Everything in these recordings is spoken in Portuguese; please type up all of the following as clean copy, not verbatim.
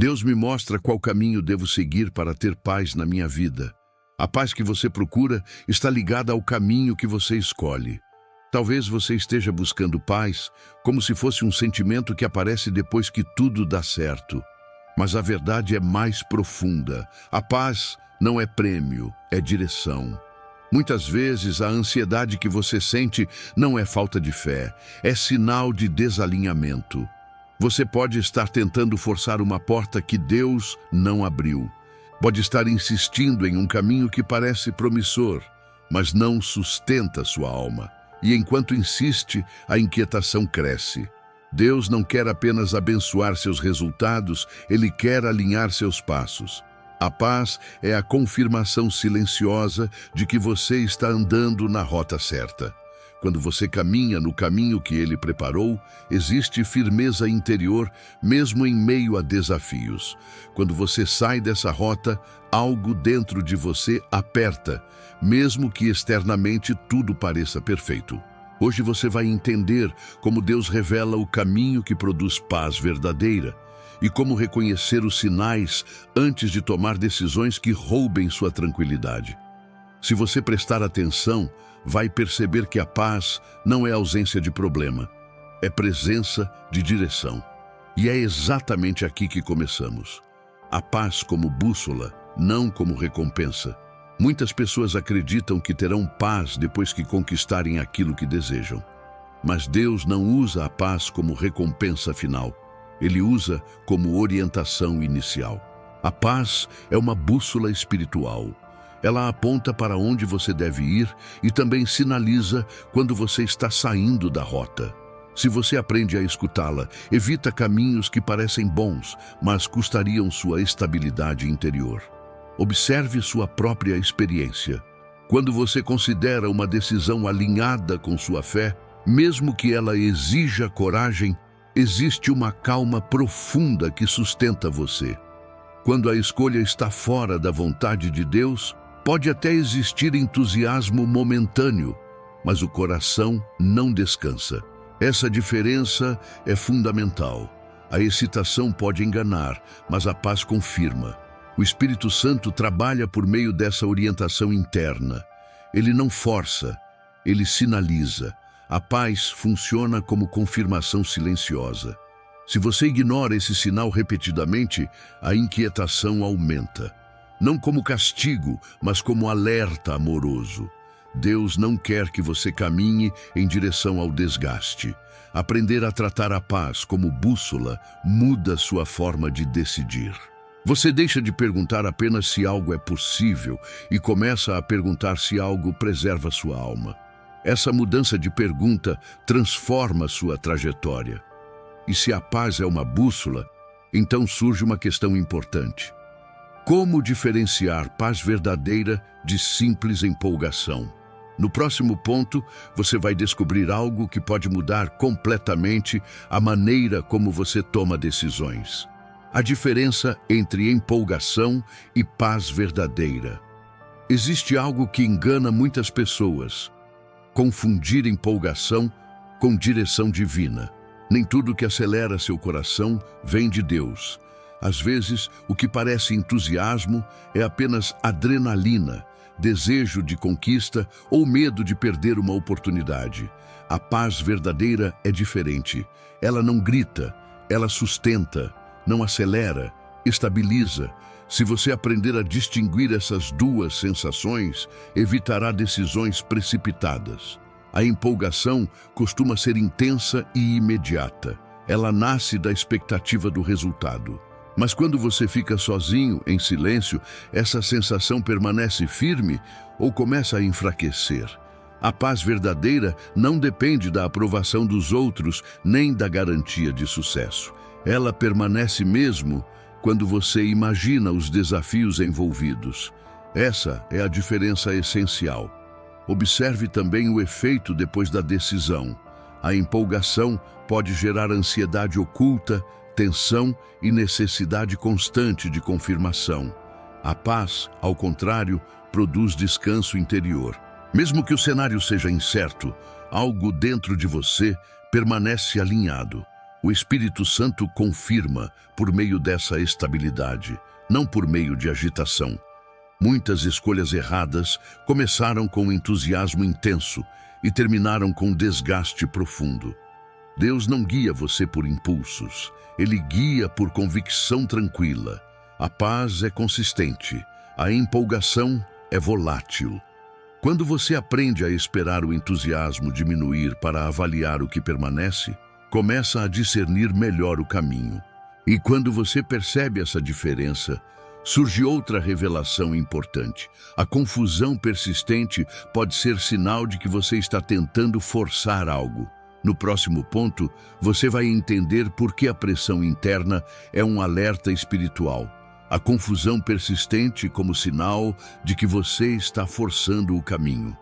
Deus me mostra qual caminho devo seguir para ter paz na minha vida. A paz que você procura está ligada ao caminho que você escolhe. Talvez você esteja buscando paz como se fosse um sentimento que aparece depois que tudo dá certo. Mas a verdade é mais profunda. A paz não é prêmio, é direção. Muitas vezes a ansiedade que você sente não é falta de fé, é sinal de desalinhamento. Você pode estar tentando forçar uma porta que Deus não abriu. Pode estar insistindo em um caminho que parece promissor, mas não sustenta sua alma. E enquanto insiste, a inquietação cresce. Deus não quer apenas abençoar seus resultados, Ele quer alinhar seus passos. A paz é a confirmação silenciosa de que você está andando na rota certa. Quando você caminha no caminho que Ele preparou, existe firmeza interior, mesmo em meio a desafios. Quando você sai dessa rota, algo dentro de você aperta, mesmo que externamente tudo pareça perfeito. Hoje você vai entender como Deus revela o caminho que produz paz verdadeira e como reconhecer os sinais antes de tomar decisões que roubem sua tranquilidade. Se você prestar atenção, vai perceber que a paz não é ausência de problema, é presença de direção. E é exatamente aqui que começamos. A paz como bússola, não como recompensa. Muitas pessoas acreditam que terão paz depois que conquistarem aquilo que desejam. Mas Deus não usa a paz como recompensa final. Ele usa como orientação inicial. A paz é uma bússola espiritual. Ela aponta para onde você deve ir e também sinaliza quando você está saindo da rota. Se você aprende a escutá-la, evita caminhos que parecem bons, mas custariam sua estabilidade interior. Observe sua própria experiência. Quando você considera uma decisão alinhada com sua fé, mesmo que ela exija coragem, existe uma calma profunda que sustenta você. Quando a escolha está fora da vontade de Deus, pode até existir entusiasmo momentâneo, mas o coração não descansa. Essa diferença é fundamental. A excitação pode enganar, mas a paz confirma. O Espírito Santo trabalha por meio dessa orientação interna. Ele não força, ele sinaliza. A paz funciona como confirmação silenciosa. Se você ignora esse sinal repetidamente, a inquietação aumenta. Não como castigo, mas como alerta amoroso. Deus não quer que você caminhe em direção ao desgaste. Aprender a tratar a paz como bússola muda sua forma de decidir. Você deixa de perguntar apenas se algo é possível e começa a perguntar se algo preserva sua alma. Essa mudança de pergunta transforma sua trajetória. E se a paz é uma bússola, então surge uma questão importante. Como diferenciar paz verdadeira de simples empolgação? No próximo ponto, você vai descobrir algo que pode mudar completamente a maneira como você toma decisões. A diferença entre empolgação e paz verdadeira. Existe algo que engana muitas pessoas: confundir empolgação com direção divina. Nem tudo que acelera seu coração vem de Deus. Às vezes, o que parece entusiasmo é apenas adrenalina, desejo de conquista ou medo de perder uma oportunidade. A paz verdadeira é diferente. Ela não grita, ela sustenta, não acelera, estabiliza. Se você aprender a distinguir essas duas sensações, evitará decisões precipitadas. A empolgação costuma ser intensa e imediata. Ela nasce da expectativa do resultado. Mas quando você fica sozinho, em silêncio, essa sensação permanece firme ou começa a enfraquecer. A paz verdadeira não depende da aprovação dos outros nem da garantia de sucesso. Ela permanece mesmo quando você imagina os desafios envolvidos. Essa é a diferença essencial. Observe também o efeito depois da decisão. A empolgação pode gerar ansiedade oculta, tensão e necessidade constante de confirmação. A paz, ao contrário, produz descanso interior. Mesmo que o cenário seja incerto, algo dentro de você permanece alinhado. O Espírito Santo confirma por meio dessa estabilidade, não por meio de agitação. Muitas escolhas erradas começaram com entusiasmo intenso e terminaram com desgaste profundo. Deus não guia você por impulsos, Ele guia por convicção tranquila. A paz é consistente, a empolgação é volátil. Quando você aprende a esperar o entusiasmo diminuir para avaliar o que permanece, começa a discernir melhor o caminho. E quando você percebe essa diferença, surge outra revelação importante. A confusão persistente pode ser sinal de que você está tentando forçar algo. No próximo ponto, você vai entender por que a pressão interna é um alerta espiritual. A confusão persistente como sinal de que você está forçando o caminho.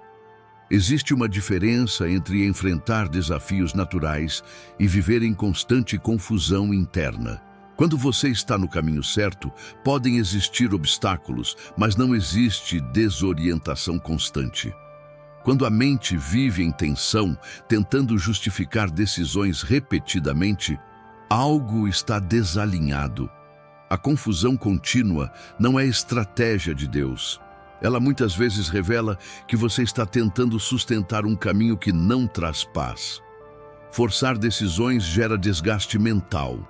Existe uma diferença entre enfrentar desafios naturais e viver em constante confusão interna. Quando você está no caminho certo, podem existir obstáculos, mas não existe desorientação constante. Quando a mente vive em tensão, tentando justificar decisões repetidamente, algo está desalinhado. A confusão contínua não é estratégia de Deus. Ela muitas vezes revela que você está tentando sustentar um caminho que não traz paz. Forçar decisões gera desgaste mental.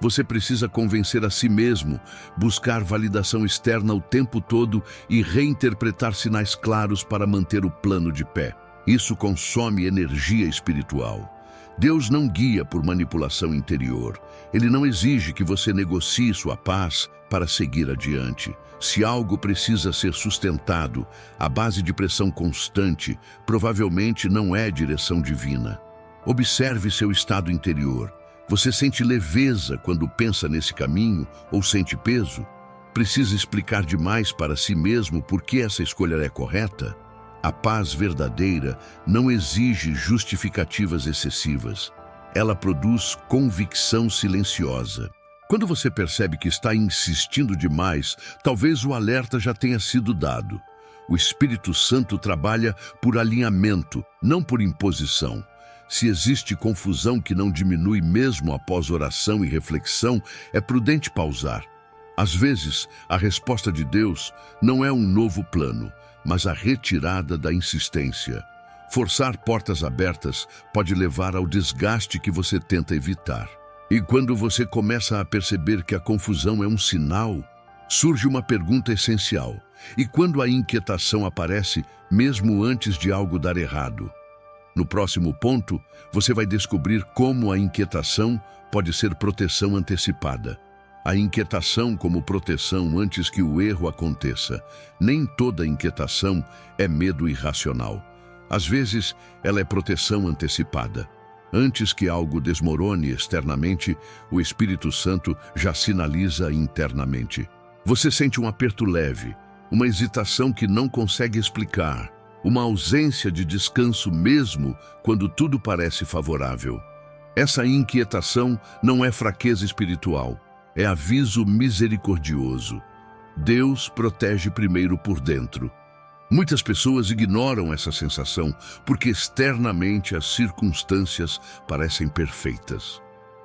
Você precisa convencer a si mesmo, buscar validação externa o tempo todo e reinterpretar sinais claros para manter o plano de pé. Isso consome energia espiritual. Deus não guia por manipulação interior. Ele não exige que você negocie sua paz para seguir adiante. Se algo precisa ser sustentado à base de pressão constante, provavelmente não é direção divina. Observe seu estado interior. Você sente leveza quando pensa nesse caminho ou sente peso? Precisa explicar demais para si mesmo por que essa escolha é correta? A paz verdadeira não exige justificativas excessivas. Ela produz convicção silenciosa. Quando você percebe que está insistindo demais, talvez o alerta já tenha sido dado. O Espírito Santo trabalha por alinhamento, não por imposição. Se existe confusão que não diminui mesmo após oração e reflexão, é prudente pausar. Às vezes, a resposta de Deus não é um novo plano, mas a retirada da insistência. Forçar portas abertas pode levar ao desgaste que você tenta evitar. E quando você começa a perceber que a confusão é um sinal, surge uma pergunta essencial. E quando a inquietação aparece, mesmo antes de algo dar errado? No próximo ponto, você vai descobrir como a inquietação pode ser proteção antecipada. A inquietação como proteção antes que o erro aconteça. Nem toda inquietação é medo irracional. Às vezes, ela é proteção antecipada. Antes que algo desmorone externamente, o Espírito Santo já sinaliza internamente. Você sente um aperto leve, uma hesitação que não consegue explicar, uma ausência de descanso mesmo quando tudo parece favorável. Essa inquietação não é fraqueza espiritual, é aviso misericordioso. Deus protege primeiro por dentro. Muitas pessoas ignoram essa sensação porque externamente as circunstâncias parecem perfeitas.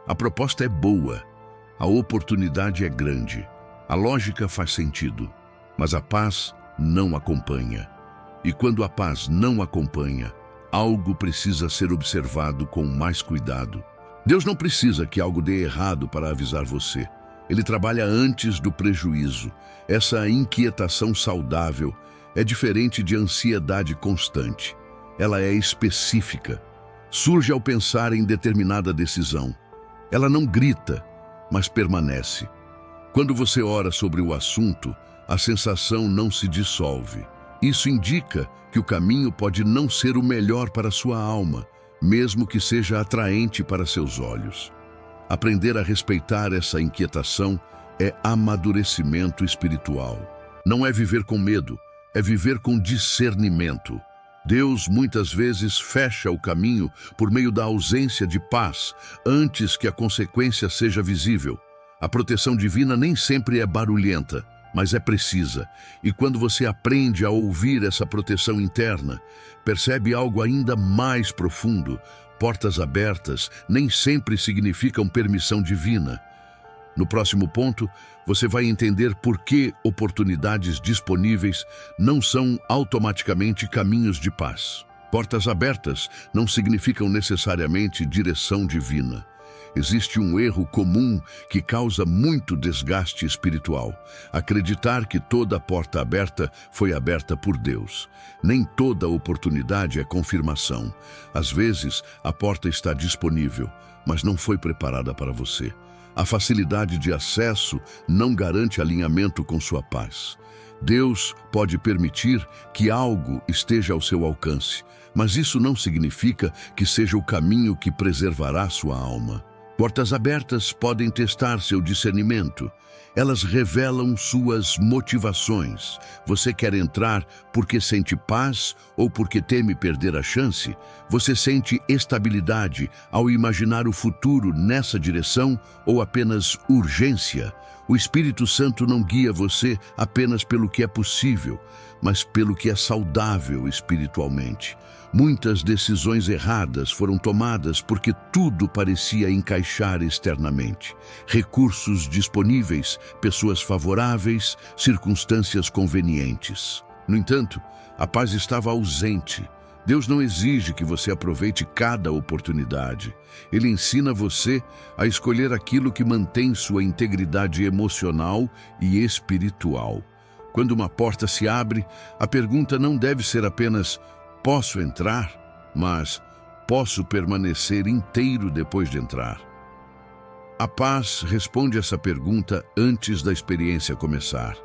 A proposta é boa, a oportunidade é grande, a lógica faz sentido, mas a paz não acompanha. E quando a paz não acompanha, algo precisa ser observado com mais cuidado. Deus não precisa que algo dê errado para avisar você. Ele trabalha antes do prejuízo. Essa inquietação saudável é diferente de ansiedade constante. Ela é específica. Surge ao pensar em determinada decisão. Ela não grita, mas permanece. Quando você ora sobre o assunto, a sensação não se dissolve. Isso indica que o caminho pode não ser o melhor para sua alma, mesmo que seja atraente para seus olhos. Aprender a respeitar essa inquietação é amadurecimento espiritual. Não é viver com medo, é viver com discernimento. Deus muitas vezes fecha o caminho por meio da ausência de paz, antes que a consequência seja visível. A proteção divina nem sempre é barulhenta, mas é precisa. E quando você aprende a ouvir essa proteção interna, percebe algo ainda mais profundo. Portas abertas nem sempre significam permissão divina. No próximo ponto, você vai entender por que oportunidades disponíveis não são automaticamente caminhos de paz. Portas abertas não significam necessariamente direção divina. Existe um erro comum que causa muito desgaste espiritual: acreditar que toda porta aberta foi aberta por Deus. Nem toda oportunidade é confirmação. Às vezes, a porta está disponível, mas não foi preparada para você. A facilidade de acesso não garante alinhamento com sua paz. Deus pode permitir que algo esteja ao seu alcance, mas isso não significa que seja o caminho que preservará sua alma. Portas abertas podem testar seu discernimento. Elas revelam suas motivações. Você quer entrar porque sente paz ou porque teme perder a chance? Você sente estabilidade ao imaginar o futuro nessa direção ou apenas urgência? O Espírito Santo não guia você apenas pelo que é possível, mas pelo que é saudável espiritualmente. Muitas decisões erradas foram tomadas porque tudo parecia encaixar externamente. Recursos disponíveis, pessoas favoráveis, circunstâncias convenientes. No entanto, a paz estava ausente. Deus não exige que você aproveite cada oportunidade. Ele ensina você a escolher aquilo que mantém sua integridade emocional e espiritual. Quando uma porta se abre, a pergunta não deve ser apenas: posso entrar? Mas posso permanecer inteiro depois de entrar? A paz responde essa pergunta antes da experiência começar.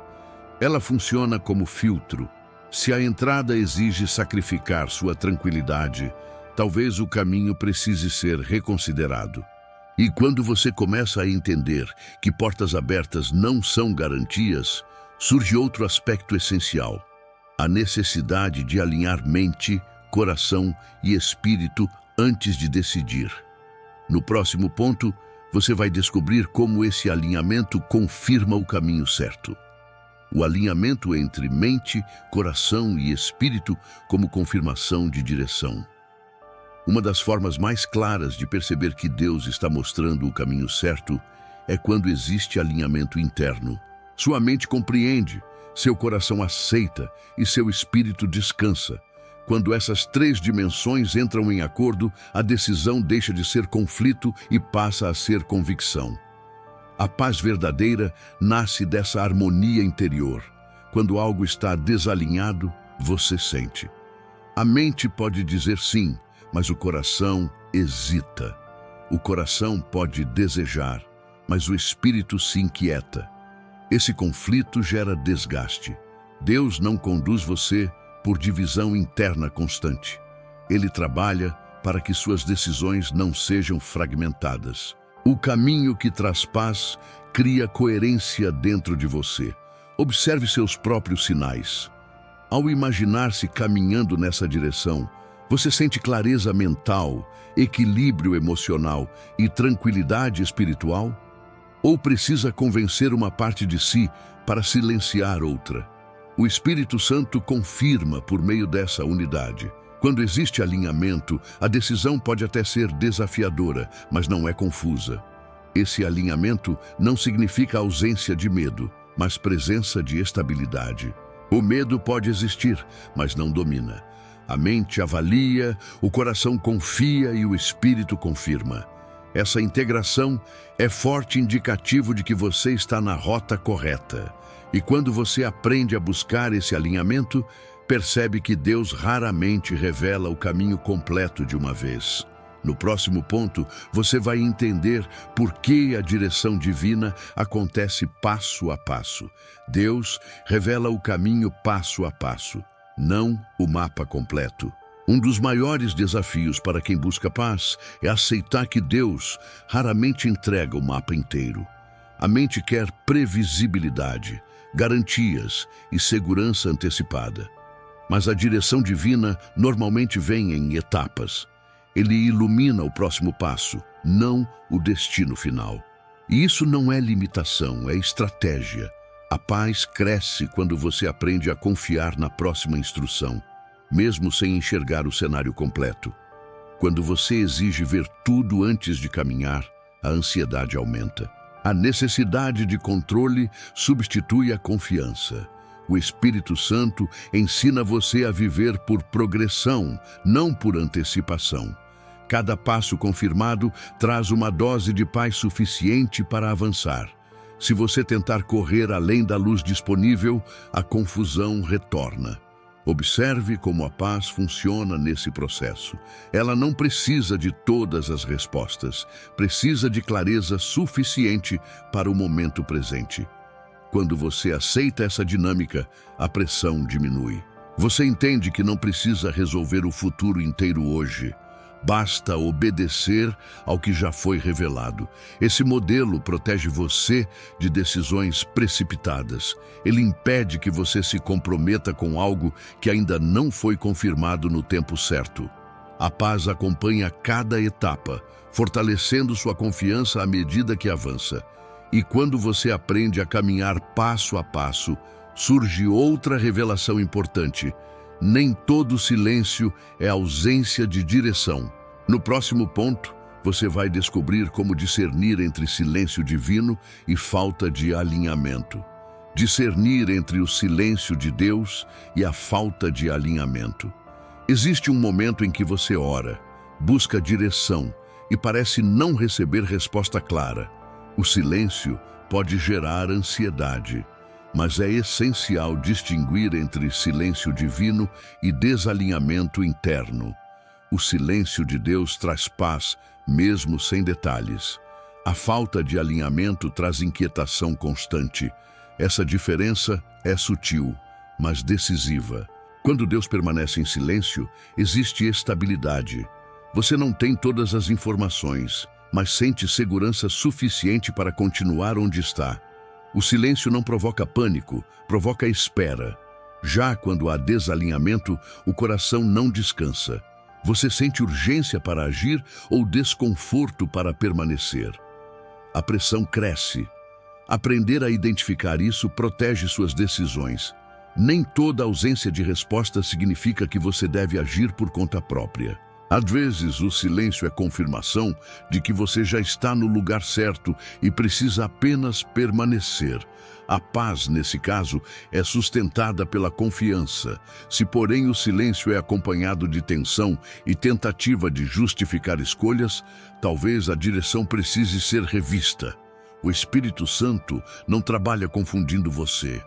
Ela funciona como filtro. Se a entrada exige sacrificar sua tranquilidade, talvez o caminho precise ser reconsiderado. E quando você começa a entender que portas abertas não são garantias, surge outro aspecto essencial: a necessidade de alinhar mente, coração e espírito antes de decidir. No próximo ponto, você vai descobrir como esse alinhamento confirma o caminho certo. O alinhamento entre mente, coração e espírito como confirmação de direção. Uma das formas mais claras de perceber que Deus está mostrando o caminho certo é quando existe alinhamento interno. Sua mente compreende, seu coração aceita e seu espírito descansa. Quando essas três dimensões entram em acordo, a decisão deixa de ser conflito e passa a ser convicção. A paz verdadeira nasce dessa harmonia interior. Quando algo está desalinhado, você sente. A mente pode dizer sim, mas o coração hesita. O coração pode desejar, mas o espírito se inquieta. Esse conflito gera desgaste. Deus não conduz você por divisão interna constante. Ele trabalha para que suas decisões não sejam fragmentadas. O caminho que traz paz cria coerência dentro de você. Observe seus próprios sinais. Ao imaginar-se caminhando nessa direção, você sente clareza mental, equilíbrio emocional e tranquilidade espiritual? Ou precisa convencer uma parte de si para silenciar outra? O Espírito Santo confirma por meio dessa unidade. Quando existe alinhamento, a decisão pode até ser desafiadora, mas não é confusa. Esse alinhamento não significa ausência de medo, mas presença de estabilidade. O medo pode existir, mas não domina. A mente avalia, o coração confia e o espírito confirma. Essa integração é forte indicativo de que você está na rota correta. E quando você aprende a buscar esse alinhamento, percebe que Deus raramente revela o caminho completo de uma vez. No próximo ponto, você vai entender por que a direção divina acontece passo a passo. Deus revela o caminho passo a passo, não o mapa completo. Um dos maiores desafios para quem busca paz é aceitar que Deus raramente entrega o mapa inteiro. A mente quer previsibilidade, garantias e segurança antecipada. Mas a direção divina normalmente vem em etapas. Ele ilumina o próximo passo, não o destino final. E isso não é limitação, é estratégia. A paz cresce quando você aprende a confiar na próxima instrução, mesmo sem enxergar o cenário completo. Quando você exige ver tudo antes de caminhar, a ansiedade aumenta. A necessidade de controle substitui a confiança. O Espírito Santo ensina você a viver por progressão, não por antecipação. Cada passo confirmado traz uma dose de paz suficiente para avançar. Se você tentar correr além da luz disponível, a confusão retorna. Observe como a paz funciona nesse processo. Ela não precisa de todas as respostas, precisa de clareza suficiente para o momento presente. Quando você aceita essa dinâmica, a pressão diminui. Você entende que não precisa resolver o futuro inteiro hoje. Basta obedecer ao que já foi revelado. Esse modelo protege você de decisões precipitadas. Ele impede que você se comprometa com algo que ainda não foi confirmado no tempo certo. A paz acompanha cada etapa, fortalecendo sua confiança à medida que avança. E quando você aprende a caminhar passo a passo, surge outra revelação importante. Nem todo silêncio é ausência de direção. No próximo ponto, você vai descobrir como discernir entre silêncio divino e falta de alinhamento. Discernir entre o silêncio de Deus e a falta de alinhamento. Existe um momento em que você ora, busca direção e parece não receber resposta clara. O silêncio pode gerar ansiedade. Mas é essencial distinguir entre silêncio divino e desalinhamento interno. O silêncio de Deus traz paz, mesmo sem detalhes. A falta de alinhamento traz inquietação constante. Essa diferença é sutil, mas decisiva. Quando Deus permanece em silêncio, existe estabilidade. Você não tem todas as informações, mas sente segurança suficiente para continuar onde está. O silêncio não provoca pânico, provoca espera. Já quando há desalinhamento, o coração não descansa. Você sente urgência para agir ou desconforto para permanecer. A pressão cresce. Aprender a identificar isso protege suas decisões. Nem toda ausência de resposta significa que você deve agir por conta própria. Às vezes, o silêncio é confirmação de que você já está no lugar certo e precisa apenas permanecer. A paz, nesse caso, é sustentada pela confiança. Se, porém, o silêncio é acompanhado de tensão e tentativa de justificar escolhas, talvez a direção precise ser revista. O Espírito Santo não trabalha confundindo você.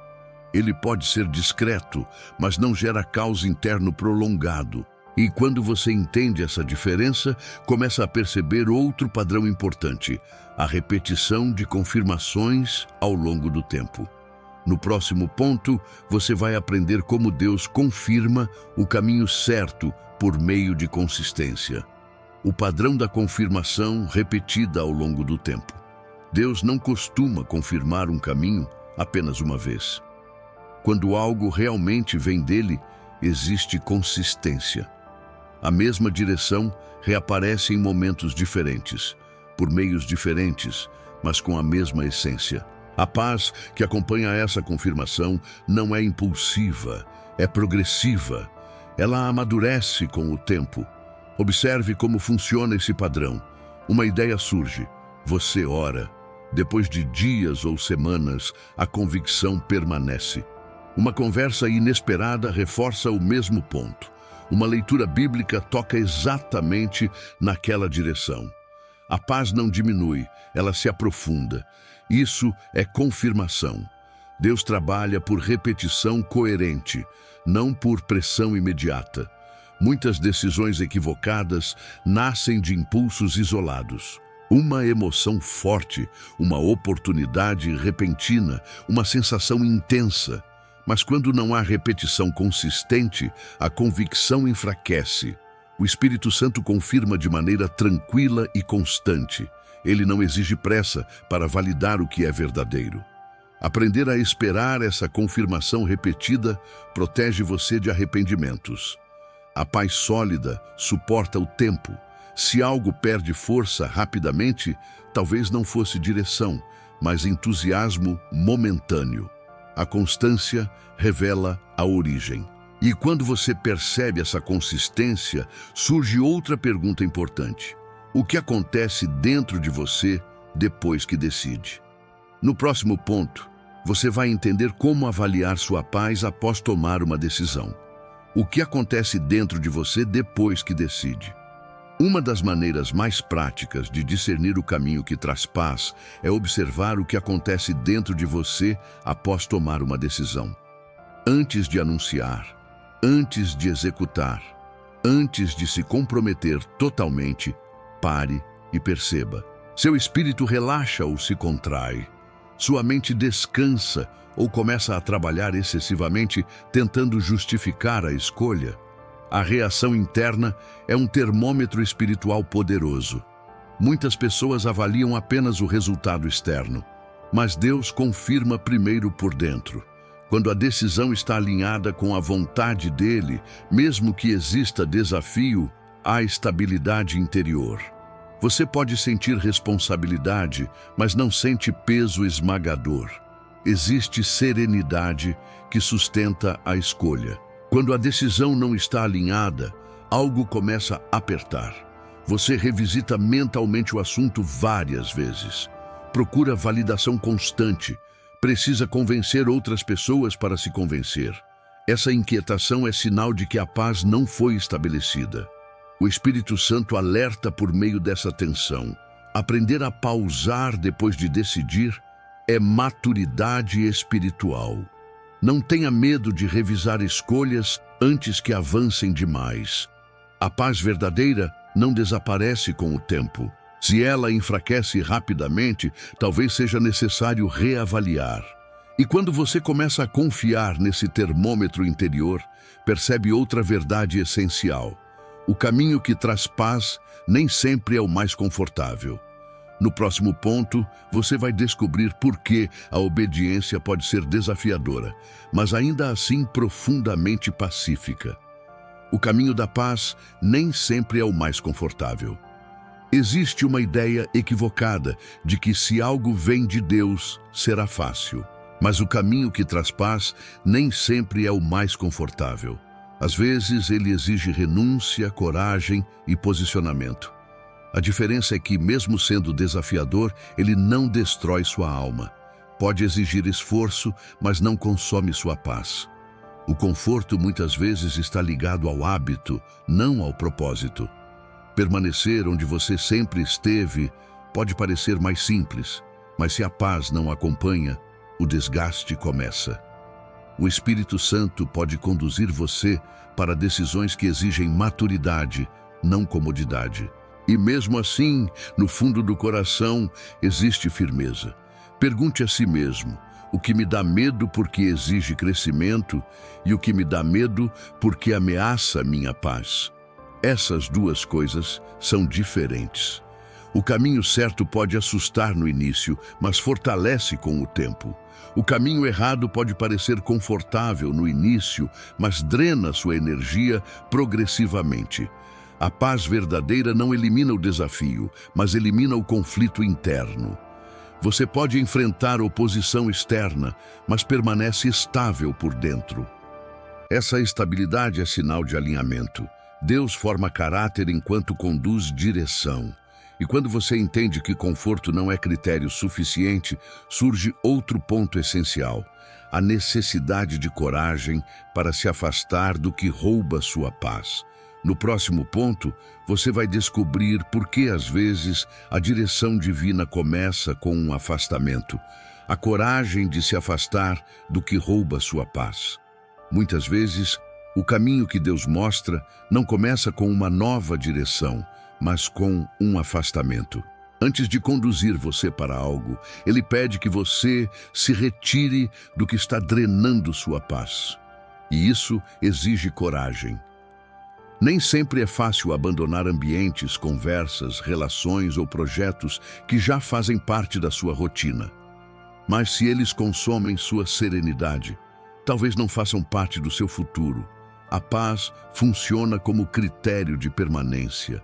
Ele pode ser discreto, mas não gera caos interno prolongado. E quando você entende essa diferença, começa a perceber outro padrão importante: a repetição de confirmações ao longo do tempo. No próximo ponto, você vai aprender como Deus confirma o caminho certo por meio de consistência. O padrão da confirmação repetida ao longo do tempo. Deus não costuma confirmar um caminho apenas uma vez. Quando algo realmente vem dele, existe consistência. A mesma direção reaparece em momentos diferentes, por meios diferentes, mas com a mesma essência. A paz que acompanha essa confirmação não é impulsiva, é progressiva. Ela amadurece com o tempo. Observe como funciona esse padrão. Uma ideia surge, você ora. Depois de dias ou semanas, a convicção permanece. Uma conversa inesperada reforça o mesmo ponto. Uma leitura bíblica toca exatamente naquela direção. A paz não diminui, ela se aprofunda. Isso é confirmação. Deus trabalha por repetição coerente, não por pressão imediata. Muitas decisões equivocadas nascem de impulsos isolados. Uma emoção forte, uma oportunidade repentina, uma sensação intensa. Mas quando não há repetição consistente, a convicção enfraquece. O Espírito Santo confirma de maneira tranquila e constante. Ele não exige pressa para validar o que é verdadeiro. Aprender a esperar essa confirmação repetida protege você de arrependimentos. A paz sólida suporta o tempo. Se algo perde força rapidamente, talvez não fosse direção, mas entusiasmo momentâneo. A constância revela a origem. E quando você percebe essa consistência, surge outra pergunta importante. O que acontece dentro de você depois que decide? No próximo ponto, você vai entender como avaliar sua paz após tomar uma decisão. O que acontece dentro de você depois que decide? Uma das maneiras mais práticas de discernir o caminho que traz paz é observar o que acontece dentro de você após tomar uma decisão. Antes de anunciar, antes de executar, antes de se comprometer totalmente, pare e perceba. Seu espírito relaxa ou se contrai. Sua mente descansa ou começa a trabalhar excessivamente tentando justificar a escolha. A reação interna é um termômetro espiritual poderoso. Muitas pessoas avaliam apenas o resultado externo, mas Deus confirma primeiro por dentro. Quando a decisão está alinhada com a vontade dele, mesmo que exista desafio, há estabilidade interior. Você pode sentir responsabilidade, mas não sente peso esmagador. Existe serenidade que sustenta a escolha. Quando a decisão não está alinhada, algo começa a apertar. Você revisita mentalmente o assunto várias vezes. Procura validação constante. Precisa convencer outras pessoas para se convencer. Essa inquietação é sinal de que a paz não foi estabelecida. O Espírito Santo alerta por meio dessa tensão. Aprender a pausar depois de decidir é maturidade espiritual. Não tenha medo de revisar escolhas antes que avancem demais. A paz verdadeira não desaparece com o tempo. Se ela enfraquece rapidamente, talvez seja necessário reavaliar. E quando você começa a confiar nesse termômetro interior, percebe outra verdade essencial. O caminho que traz paz nem sempre é o mais confortável. No próximo ponto, você vai descobrir por que a obediência pode ser desafiadora, mas ainda assim profundamente pacífica. O caminho da paz nem sempre é o mais confortável. Existe uma ideia equivocada de que se algo vem de Deus, será fácil. Mas o caminho que traz paz nem sempre é o mais confortável. Às vezes, ele exige renúncia, coragem e posicionamento. A diferença é que, mesmo sendo desafiador, ele não destrói sua alma. Pode exigir esforço, mas não consome sua paz. O conforto muitas vezes está ligado ao hábito, não ao propósito. Permanecer onde você sempre esteve pode parecer mais simples, mas se a paz não acompanha, o desgaste começa. O Espírito Santo pode conduzir você para decisões que exigem maturidade, não comodidade. E mesmo assim, no fundo do coração, existe firmeza. Pergunte a si mesmo, o que me dá medo porque exige crescimento e o que me dá medo porque ameaça minha paz. Essas duas coisas são diferentes. O caminho certo pode assustar no início, mas fortalece com o tempo. O caminho errado pode parecer confortável no início, mas drena sua energia progressivamente. A paz verdadeira não elimina o desafio, mas elimina o conflito interno. Você pode enfrentar oposição externa, mas permanece estável por dentro. Essa estabilidade é sinal de alinhamento. Deus forma caráter enquanto conduz direção. E quando você entende que conforto não é critério suficiente, surge outro ponto essencial: a necessidade de coragem para se afastar do que rouba sua paz. No próximo ponto, você vai descobrir por que às vezes a direção divina começa com um afastamento, a coragem de se afastar do que rouba sua paz. Muitas vezes, o caminho que Deus mostra não começa com uma nova direção, mas com um afastamento. Antes de conduzir você para algo, Ele pede que você se retire do que está drenando sua paz. E isso exige coragem. Nem sempre é fácil abandonar ambientes, conversas, relações ou projetos que já fazem parte da sua rotina. Mas se eles consomem sua serenidade, talvez não façam parte do seu futuro. A paz funciona como critério de permanência.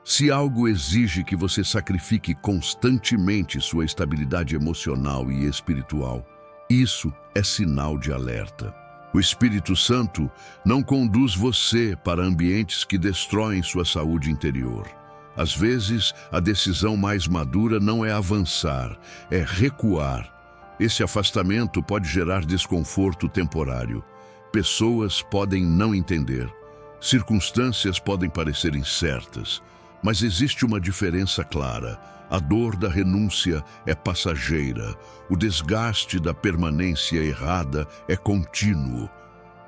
Se algo exige que você sacrifique constantemente sua estabilidade emocional e espiritual, isso é sinal de alerta. O Espírito Santo não conduz você para ambientes que destroem sua saúde interior. Às vezes, a decisão mais madura não é avançar, é recuar. Esse afastamento pode gerar desconforto temporário. Pessoas podem não entender. Circunstâncias podem parecer incertas. Mas existe uma diferença clara. A dor da renúncia é passageira. O desgaste da permanência errada é contínuo.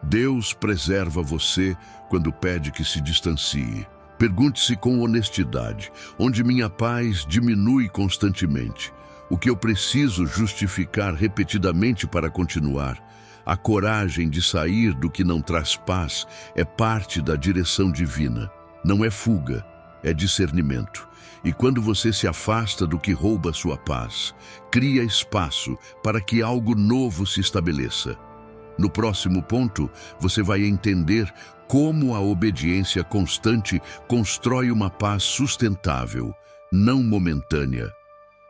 Deus preserva você quando pede que se distancie. Pergunte-se com honestidade, onde minha paz diminui constantemente. O que eu preciso justificar repetidamente para continuar? A coragem de sair do que não traz paz é parte da direção divina. Não é fuga, é discernimento. E quando você se afasta do que rouba sua paz, cria espaço para que algo novo se estabeleça. No próximo ponto, você vai entender como a obediência constante constrói uma paz sustentável, não momentânea.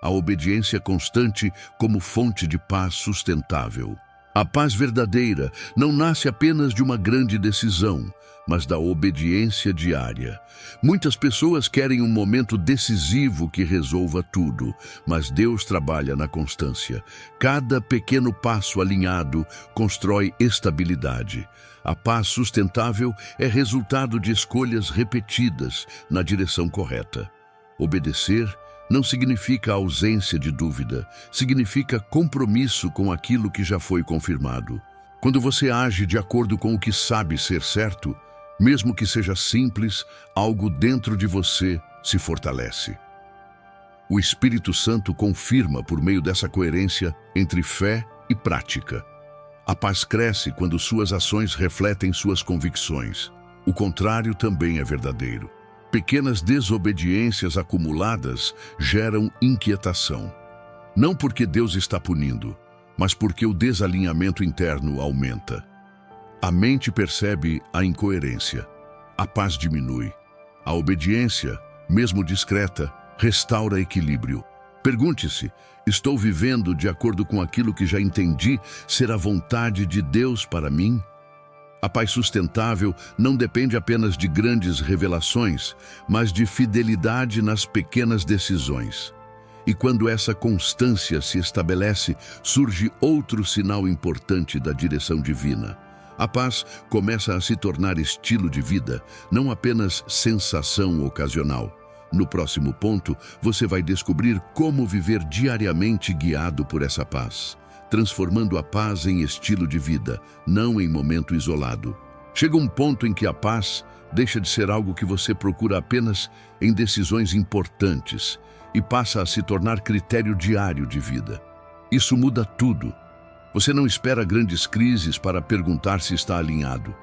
A obediência constante como fonte de paz sustentável. A paz verdadeira não nasce apenas de uma grande decisão, mas da obediência diária. Muitas pessoas querem um momento decisivo que resolva tudo, mas Deus trabalha na constância. Cada pequeno passo alinhado constrói estabilidade. A paz sustentável é resultado de escolhas repetidas na direção correta. Obedecer não significa ausência de dúvida, significa compromisso com aquilo que já foi confirmado. Quando você age de acordo com o que sabe ser certo, mesmo que seja simples, algo dentro de você se fortalece. O Espírito Santo confirma por meio dessa coerência entre fé e prática. A paz cresce quando suas ações refletem suas convicções. O contrário também é verdadeiro. Pequenas desobediências acumuladas geram inquietação. Não porque Deus está punindo, mas porque o desalinhamento interno aumenta. A mente percebe a incoerência. A paz diminui. A obediência, mesmo discreta, restaura equilíbrio. Pergunte-se: estou vivendo de acordo com aquilo que já entendi ser a vontade de Deus para mim? A paz sustentável não depende apenas de grandes revelações, mas de fidelidade nas pequenas decisões. E quando essa constância se estabelece, surge outro sinal importante da direção divina. A paz começa a se tornar estilo de vida, não apenas sensação ocasional. No próximo ponto, você vai descobrir como viver diariamente guiado por essa paz, transformando a paz em estilo de vida, não em momento isolado. Chega um ponto em que a paz deixa de ser algo que você procura apenas em decisões importantes e passa a se tornar critério diário de vida. Isso muda tudo. Você não espera grandes crises para perguntar se está alinhado.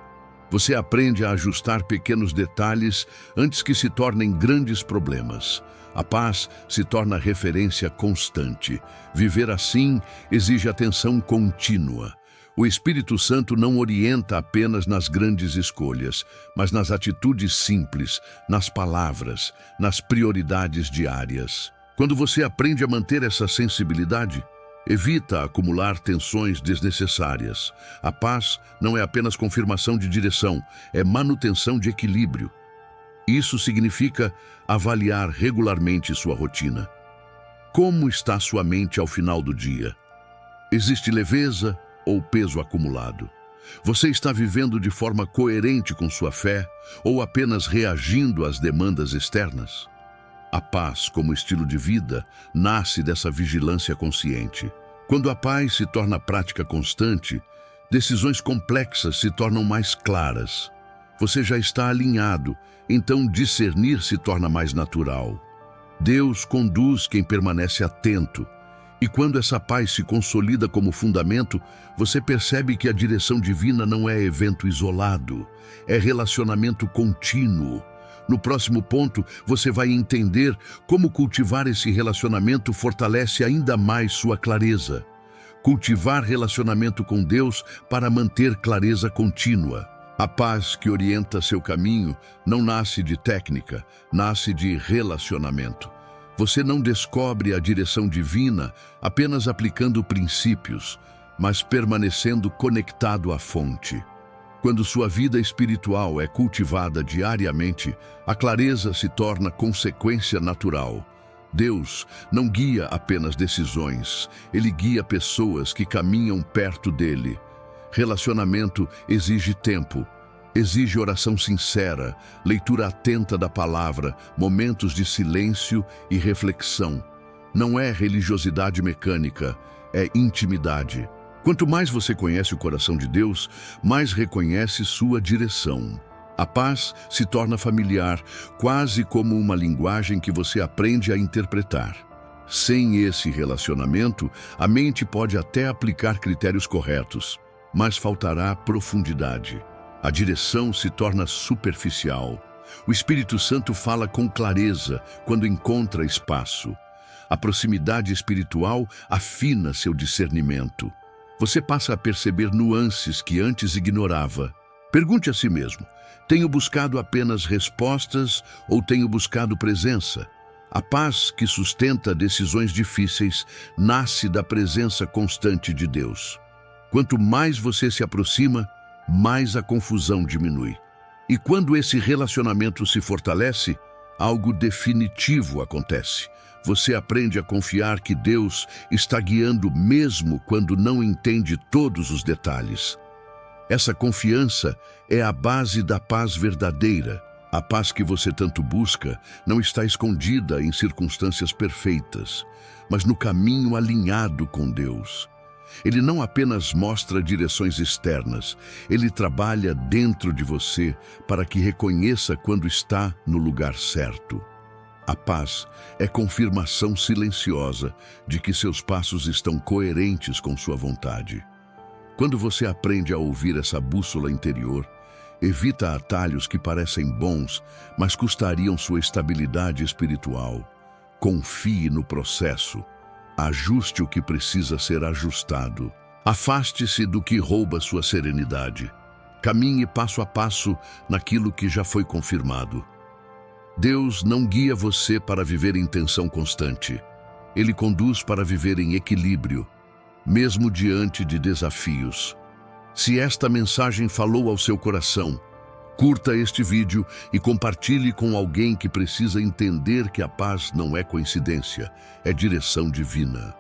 Você aprende a ajustar pequenos detalhes antes que se tornem grandes problemas. A paz se torna referência constante. Viver assim exige atenção contínua. O Espírito Santo não orienta apenas nas grandes escolhas, mas nas atitudes simples, nas palavras, nas prioridades diárias. Quando você aprende a manter essa sensibilidade, evita acumular tensões desnecessárias. A paz não é apenas confirmação de direção, é manutenção de equilíbrio. Isso significa avaliar regularmente sua rotina. Como está sua mente ao final do dia? Existe leveza ou peso acumulado? Você está vivendo de forma coerente com sua fé ou apenas reagindo às demandas externas? A paz, como estilo de vida, nasce dessa vigilância consciente. Quando a paz se torna prática constante, decisões complexas se tornam mais claras. Você já está alinhado, então discernir se torna mais natural. Deus conduz quem permanece atento. E quando essa paz se consolida como fundamento, você percebe que a direção divina não é evento isolado, é relacionamento contínuo. No próximo ponto, você vai entender como cultivar esse relacionamento fortalece ainda mais sua clareza. Cultivar relacionamento com Deus para manter clareza contínua. A paz que orienta seu caminho não nasce de técnica, nasce de relacionamento. Você não descobre a direção divina apenas aplicando princípios, mas permanecendo conectado à fonte. Quando sua vida espiritual é cultivada diariamente, a clareza se torna consequência natural. Deus não guia apenas decisões, Ele guia pessoas que caminham perto dele. Relacionamento exige tempo, exige oração sincera, leitura atenta da palavra, momentos de silêncio e reflexão. Não é religiosidade mecânica, é intimidade. Quanto mais você conhece o coração de Deus, mais reconhece sua direção. A paz se torna familiar, quase como uma linguagem que você aprende a interpretar. Sem esse relacionamento, a mente pode até aplicar critérios corretos, mas faltará profundidade. A direção se torna superficial. O Espírito Santo fala com clareza quando encontra espaço. A proximidade espiritual afina seu discernimento. Você passa a perceber nuances que antes ignorava. Pergunte a si mesmo: tenho buscado apenas respostas ou tenho buscado presença? A paz que sustenta decisões difíceis nasce da presença constante de Deus. Quanto mais você se aproxima, mais a confusão diminui. E quando esse relacionamento se fortalece, algo definitivo acontece. Você aprende a confiar que Deus está guiando mesmo quando não entende todos os detalhes. Essa confiança é a base da paz verdadeira. A paz que você tanto busca não está escondida em circunstâncias perfeitas, mas no caminho alinhado com Deus. Ele não apenas mostra direções externas, ele trabalha dentro de você para que reconheça quando está no lugar certo. A paz é confirmação silenciosa de que seus passos estão coerentes com sua vontade. Quando você aprende a ouvir essa bússola interior, evita atalhos que parecem bons, mas custariam sua estabilidade espiritual. Confie no processo. Ajuste o que precisa ser ajustado. Afaste-se do que rouba sua serenidade. Caminhe passo a passo naquilo que já foi confirmado. Deus não guia você para viver em tensão constante. Ele conduz para viver em equilíbrio, mesmo diante de desafios. Se esta mensagem falou ao seu coração, curta este vídeo e compartilhe com alguém que precisa entender que a paz não é coincidência, é direção divina.